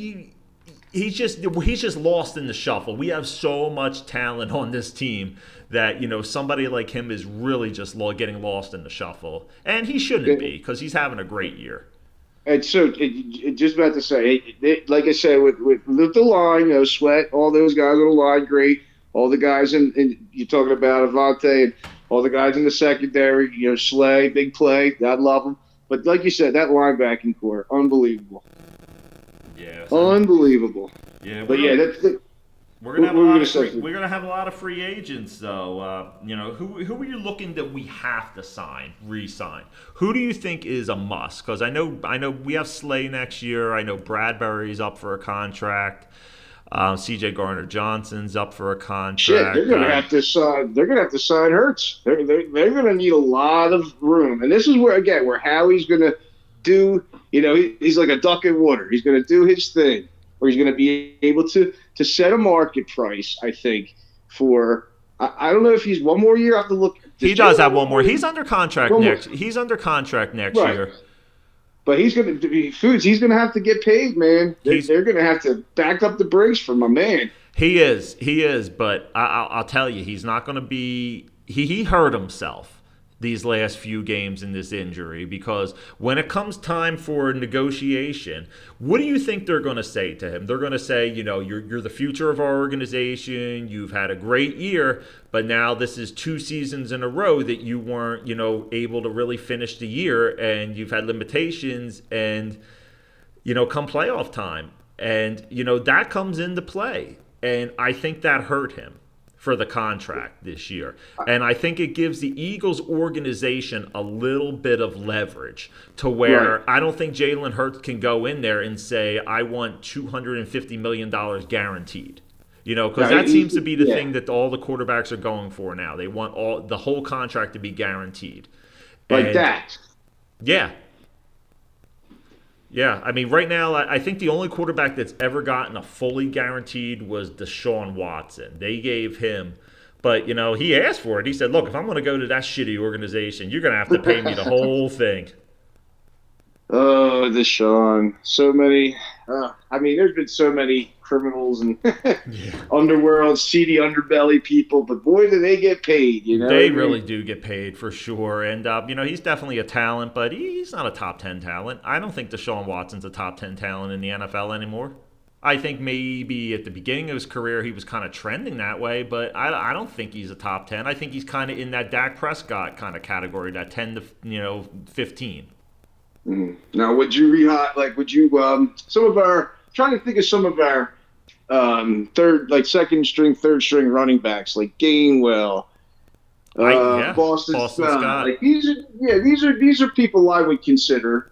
A: lost in the shuffle. We have so much talent on this team that somebody like him is really just getting lost in the shuffle, and he shouldn't be, because he's having a great year.
B: And so, just about to say, like I said, with the line, Sweat, all those guys on the line, great. All the guys in you're talking about Avante, and all the guys in the secondary, Slay, big play, God love him. But like you said, that linebacking core, unbelievable.
A: Yeah,
B: unbelievable.
A: Yeah,
B: but yeah, that's the.
A: We're gonna have a lot of free agents, though. Who are you looking that we have to re-sign? Who do you think is a must? Because I know we have Slay next year. I know Bradbury's up for a contract. C.J. Gardner-Johnson's up for a contract.
B: Shit, they're gonna have to sign. They're gonna have to sign Hurts. They're gonna need a lot of room, and this is where Howie's gonna do. He's like a duck in water. He's gonna do his thing, where he's gonna be able to set a market price. I think for I don't know if he's one more year. I have to look.
A: He does have one more. He's under contract next. He's under contract next year.
B: But he's going to be Foods. He's going to have to get paid, man. They're going to have to back up the brakes for my man.
A: He is. But I'll tell you, he's not going to be. He hurt himself these last few games in this injury, because when it comes time for negotiation, what do you think they're going to say to him? They're going to say, you're the future of our organization. You've had a great year, but now this is 2 seasons in a row that you weren't, able to really finish the year, and you've had limitations, and, come playoff time. And, that comes into play. And I think that hurt him for the contract this year. And I think it gives the Eagles organization a little bit of leverage to where I don't think Jalen Hurts can go in there and say, I want $250 million guaranteed. Because that seems to be the thing that all the quarterbacks are going for now. They want the whole contract to be guaranteed.
B: Like that.
A: Yeah. Yeah, I mean, right now, I think the only quarterback that's ever gotten a fully guaranteed was Deshaun Watson. They gave him, but, he asked for it. He said, look, if I'm going to go to that shitty organization, you're going to have to pay me the whole thing.
B: Oh, Deshaun. So many. There's been so many criminals and underworld, seedy underbelly people, but boy, do they get paid,
A: They really do get paid for sure. And, he's definitely a talent, but he's not a top 10 talent. I don't think Deshaun Watson's a top 10 talent in the NFL anymore. I think maybe at the beginning of his career he was kind of trending that way, but I don't think he's a top 10. I think he's kind of in that Dak Prescott kind of category, that 10 to 15.
B: Now, would you trying to think of some of our second string, third string running backs like Gainwell, Boston Scott. Like these are people I would consider.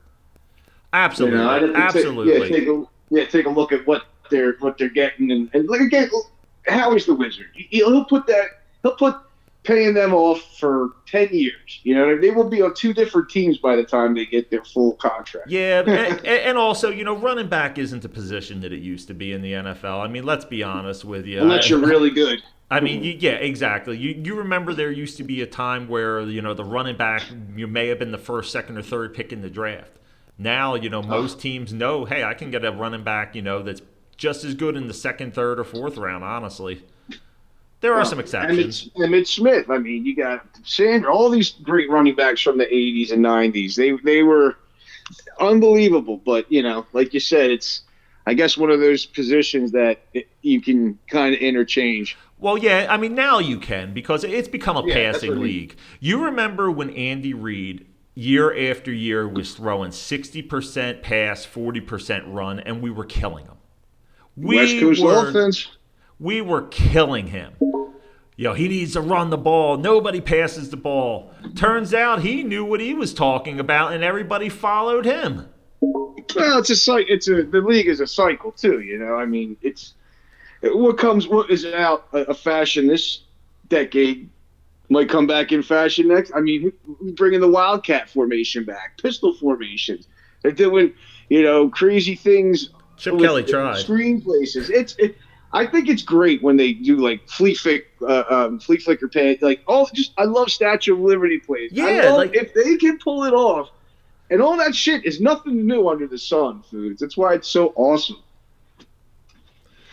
A: Absolutely, absolutely.
B: Take a look at what they're getting, and look again. Howie's the wizard. He'll put paying them off for 10 years. They will be on two different teams by the time they get their full contract.
A: Yeah, and also, running back isn't a position that it used to be in the NFL. I mean, let's be honest with you.
B: Unless you're really good.
A: I mean, yeah, exactly. You remember there used to be a time where, the running back, you may have been the first, second, or third pick in the draft. Now, most teams know, hey, I can get a running back, that's just as good in the second, third, or fourth round, honestly. There are some exceptions.
B: Emmitt Smith. I mean, you got Sandra, all these great running backs from the 80s and 90s. They were unbelievable. But, like you said, it's, I guess, one of those positions that you can kind of interchange.
A: Well, yeah, I mean, now you can because it's become a passing league. You remember when Andy Reid, year after year, was throwing 60% pass, 40% run, and we were killing him.
B: West Coast offense.
A: We were killing him. He needs to run the ball. Nobody passes the ball. Turns out he knew what he was talking about, and everybody followed him.
B: Well, the league is a cycle too. I mean, what is out a fashion this decade might come back in fashion next. I mean, bringing the Wildcat formation back, pistol formations. They're doing, crazy ththings.
A: Chip Kelly tried.
B: Screen places. I think it's great when they do like flea flicker pad, I love Statue of Liberty plays.
A: Yeah,
B: if they can pull it off, and all that shit is nothing new under the sun, Foods. That's why it's so awesome.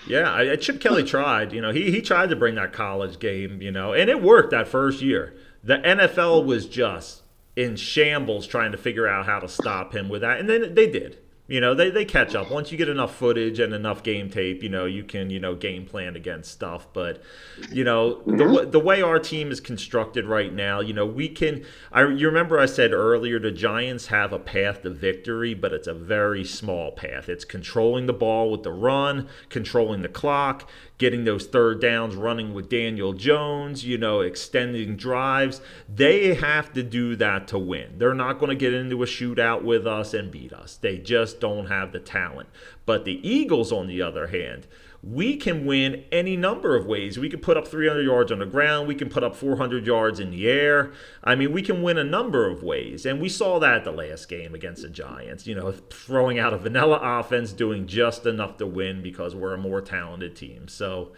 A: Yeah, Chip Kelly tried. He tried to bring that college game, and it worked that first year. The NFL was just in shambles trying to figure out how to stop him with that, and then they did. They catch up. Once you get enough footage and enough game tape, you can, game plan against stuff. But, the way our team is constructed right now, we can – you remember I said earlier the Giants have a path to victory, but it's a very small path. It's controlling the ball with the run, controlling the clock, getting those third downs, running with Daniel Jones, extending drives. They have to do that to win. They're not going to get into a shootout with us and beat us. They just don't have the talent. But the Eagles, on the other hand, we can win any number of ways. We can put up 300 yards on the ground. We can put up 400 yards in the air. I mean, we can win a number of ways. And we saw that the last game against the Giants, throwing out a vanilla offense, doing just enough to win because we're a more talented team. So,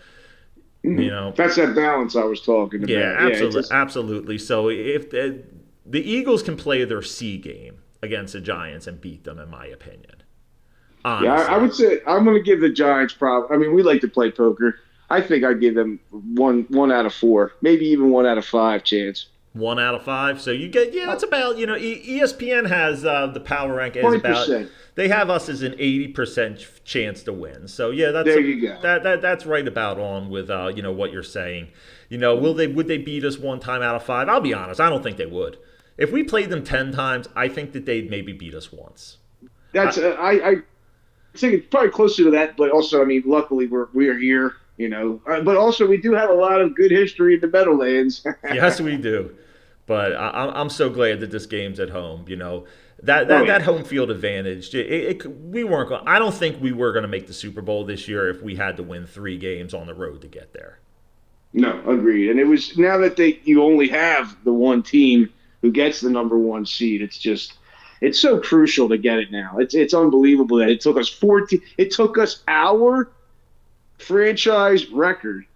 B: That's that balance I was talking about.
A: Yeah, absolutely. So if the Eagles can play their C game against the Giants and beat them, in my opinion. Honestly.
B: Yeah, I would say I'm going to give the Giants I mean, we like to play poker. I think I'd give them one out of 4, maybe even 1 out of 5 chance.
A: 1 out of 5. So you get that's about ESPN has the power rank as
B: 20%.
A: about they have us as an 80% chance to win. So that's
B: there you go.
A: That's right about on with what you're saying. Would they beat us 1 time out of 5? I'll be honest, I don't think they would. If we played them 10 times, I think that they'd maybe beat us once.
B: That's I think it's probably closer to that, but also, I mean, luckily we are here. But also we do have a lot of good history in the Meadowlands.
A: Yes, we do. But I'm so glad that this game's at home. That
B: Oh
A: that
B: yeah,
A: that home field advantage. We weren't. I don't think we were going to make the Super Bowl this year if we had to win 3 games on the road to get there.
B: no, agreed. And it was now that you only have the one team who gets the number one seed. It's so crucial to get it now. It's unbelievable that it took us 14. It took us our franchise record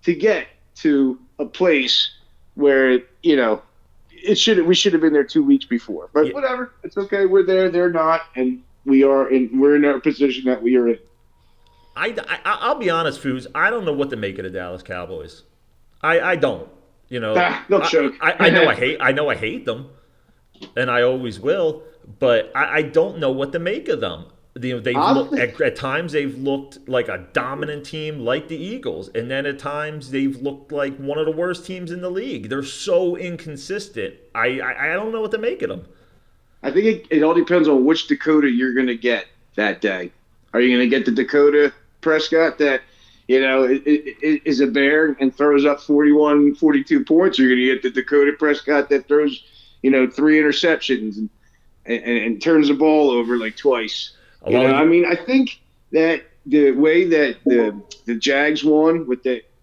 B: to get to a place where we should have been there 2 weeks before. But
A: Yeah,
B: whatever, it's okay. We're there, they're not, and we're in our position that we are in.
A: I'll be honest, Foos. I don't know what to make of the Dallas Cowboys. I don't.
B: They'll choke.
A: I know I hate them, and I always will. But I don't know what to make of them. At times they've looked like a dominant team, like the Eagles, and then at times they've looked like one of the worst teams in the league. They're so inconsistent. I don't know what to make of them.
B: I think it all depends on which Dakota you're going to get that day. Are you going to get the Dakota Prescott that is a bear and throws up 41, 42 points? Or you're going to get the Dakota Prescott that throws 3 interceptions and turns the ball over like twice. I think that the way that the Jags won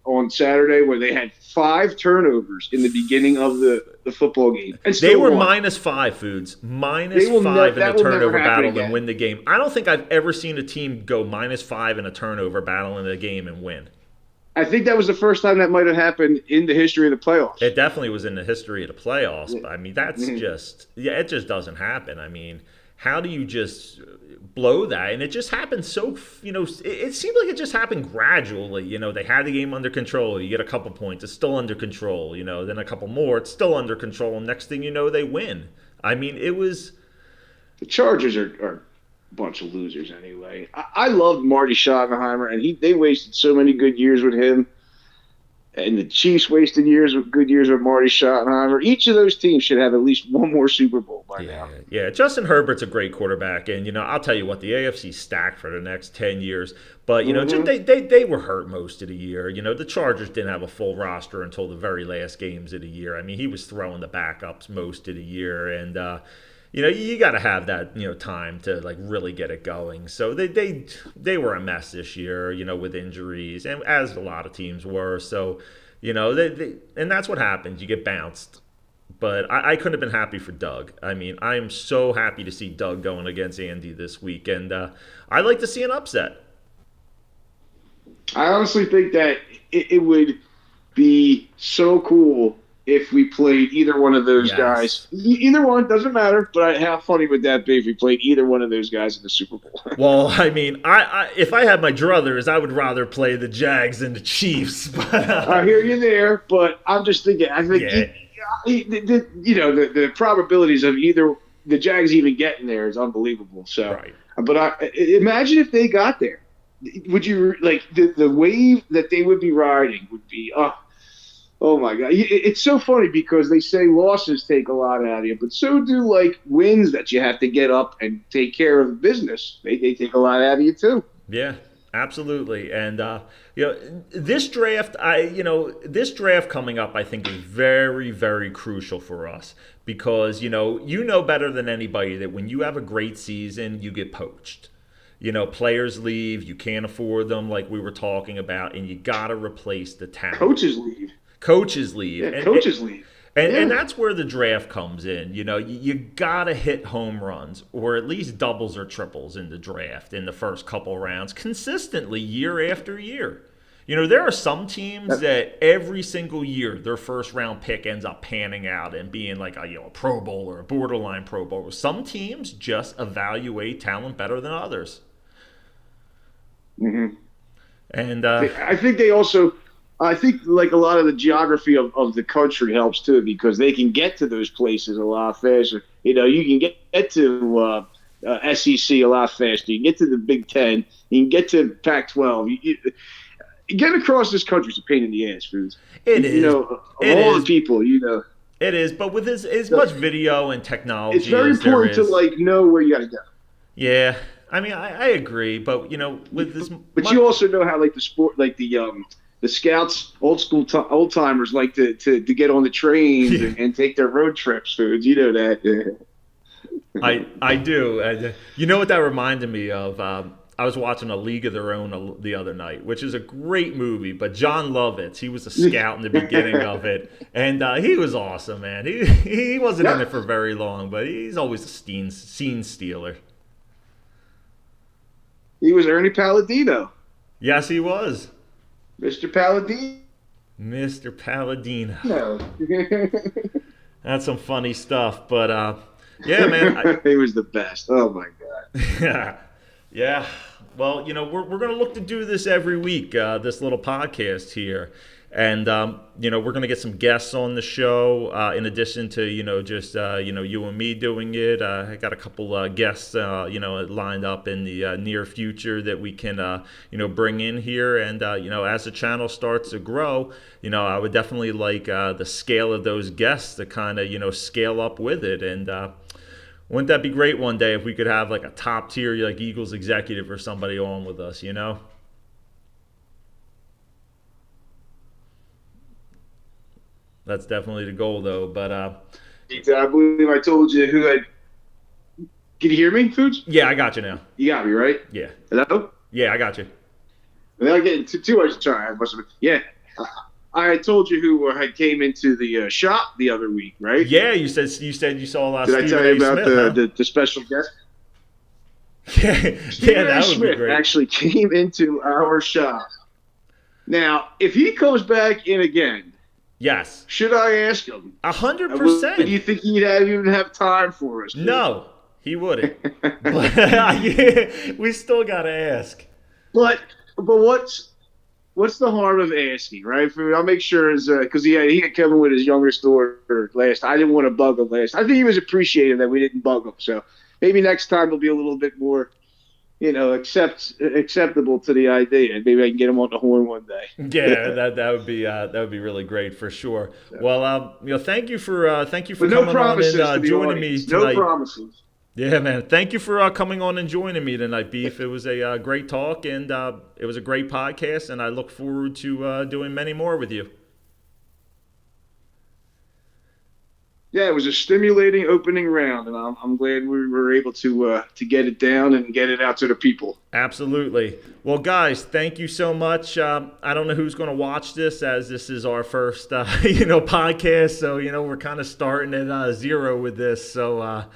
B: on Saturday, where they had 5 turnovers in the beginning of the football game, and
A: They were
B: won.
A: -5, Foods. -5 in the turnover battle and win the game. I don't think I've ever seen a team go -5 in a turnover battle in a game and win.
B: I think that was the first time that might have happened in the history of the playoffs.
A: It definitely was in the history of the playoffs. But, that's it just doesn't happen. How do you just blow that? And it just happened so, it seemed like it just happened gradually. They had the game under control. You get a couple points, it's still under control. Then a couple more, it's still under control. And next thing you know, they win. It was.
B: The Chargers are a bunch of losers anyway. I loved Marty Schottenheimer, and they wasted so many good years with him. And the Chiefs wasted good years with Marty Schottenheimer. Each of those teams should have at least one more Super Bowl by now.
A: Yeah, Justin Herbert's a great quarterback, and I'll tell you what, the AFC's stacked for the next 10 years. But they were hurt most of the year. The Chargers didn't have a full roster until the very last games of the year. He was throwing the backups most of the year, and you got to have that time to like really get it going. So they were a mess this year, with injuries, and as a lot of teams were. So and that's what happens. You get bounced. But I couldn't have been happy for Doug. I am so happy to see Doug going against Andy this week, and I'd like to see an upset.
B: I honestly think that it would be so cool if we played either one of those guys. Either one, doesn't matter, but how funny would that be if we played either one of those guys in the Super Bowl?
A: Well, if I had my druthers, I would rather play the Jags than the Chiefs. But,
B: I hear you there, but I'm just thinking, the probabilities of either the Jags even getting there is unbelievable. So,
A: right.
B: But imagine if they got there. Would you the wave that they would be riding would be oh my God. It's so funny because they say losses take a lot out of you, but so do wins that you have to get up and take care of business. They take a lot out of you too.
A: Yeah, absolutely. And this draft, this draft coming up, I think is very, very crucial for us because better than anybody that when you have a great season, you get poached. Players leave, you can't afford them like we were talking about, and you got to replace the talent.
B: Coaches leave.
A: Yeah,
B: coaches leave.
A: And that's where the draft comes in. You got to hit home runs or at least doubles or triples in the draft in the first couple rounds consistently year after year. There are some teams that every single year their first round pick ends up panning out and being like a Pro Bowl or a borderline Pro Bowl. Some teams just evaluate talent better than others.
B: Mm-hmm.
A: And
B: I think they also I think a lot of the geography of the country helps too because they can get to those places a lot faster. You can get to SEC a lot faster. You can get to the Big Ten. You can get to Pac-12. Getting across this country is a pain in the ass, Foos.
A: It is.
B: The people,
A: It is, but with as much video and technology,
B: it's very important to know where you got to go.
A: Yeah, I mean, I agree, but with this,
B: But you also know how like the sport, like the scouts, old timers like to get on the trains
A: yeah,
B: and take their road trips. Foods, you know that.
A: I do. You know what that reminded me of? I was watching A League of Their Own the other night, which is a great movie. But John Lovitz, he was a scout in the beginning of it, and he was awesome, man. He wasn't in
B: Yeah,
A: it for very long, but he's always a scene stealer.
B: he was Ernie Palladino,
A: Yes, he was
B: Mr. Palladino.
A: Mr. Palladino. That's some funny stuff, but yeah, man.
B: He was the best. Oh my god.
A: Yeah. Well, we're going to look to do this every week, this little podcast here. And, we're going to get some guests on the show in addition to, just, you and me doing it. I got a couple guests, lined up in the near future that we can, bring in here. And, as the channel starts to grow, I would definitely like the scale of those guests to kind of, scale up with it. And, wouldn't that be great one day if we could have like a top tier like Eagles executive or somebody on with us, That's definitely the goal though. But
B: I believe I told you who I. Can you hear me, Foods?
A: yeah, I got you now.
B: You got me right.
A: Yeah.
B: Hello.
A: Yeah, I got you.
B: Without getting too much time, I must have. Yeah. I told you who had came into the shop the other week, right?
A: Yeah, you said you saw
B: Did I tell you about the special guest?
A: Yeah, that would be great.
B: Actually came into our shop. Now, if he comes back in again,
A: yes,
B: should I ask him?
A: 100%.
B: Do you think he'd even have time for us?
A: No, he wouldn't. Yeah, we still gotta ask.
B: But what's the harm of asking, right? I'll make sure because he had come in with his younger daughter last. I didn't want to bug him last. I think he was appreciative that we didn't bug him. So maybe next time it'll be a little bit more, acceptable to the idea. Maybe I can get him on the horn one day.
A: Yeah, that would be really great for sure. Well, thank you for
B: no
A: coming on and joining me tonight.
B: No promises.
A: Yeah, man. Thank you for coming on and joining me tonight, Beef. It was a great talk, and it was a great podcast, and I look forward to doing many more with you.
B: Yeah, it was a stimulating opening round, and I'm glad we were able to get it down and get it out to the people.
A: Absolutely. Well, guys, thank you so much. I don't know who's going to watch this, as this is our first, podcast. So, we're kind of starting at zero with this. So,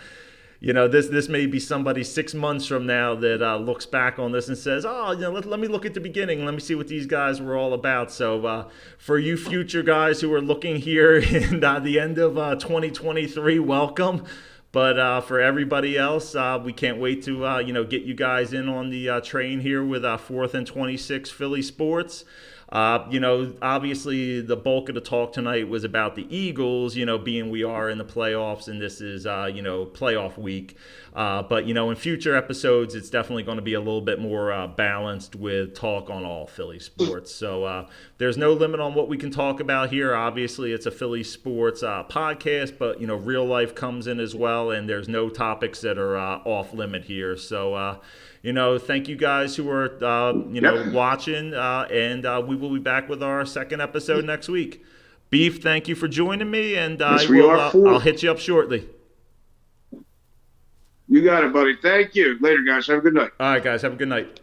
A: this may be somebody 6 months from now that looks back on this and says, oh, let me look at the beginning. Let me see what these guys were all about. So for you future guys who are looking here in the end of 2023, welcome. But for everybody else, we can't wait to, get you guys in on the train here with 4th and 26 Philly Sports. Obviously the bulk of the talk tonight was about the Eagles, being we are in the playoffs and this is, playoff week. But in future episodes, it's definitely going to be a little bit more balanced with talk on all Philly sports. So there's no limit on what we can talk about here. Obviously, it's a Philly sports podcast, but, real life comes in as well. And there's no topics that are off limit here. So, thank you guys who are, watching, and we will be back with our second episode next week. Beef, thank you for joining me, and I'll hit you up shortly.
B: You got it, buddy. Thank you. Later, guys. Have a good night.
A: All right, guys. Have a good night.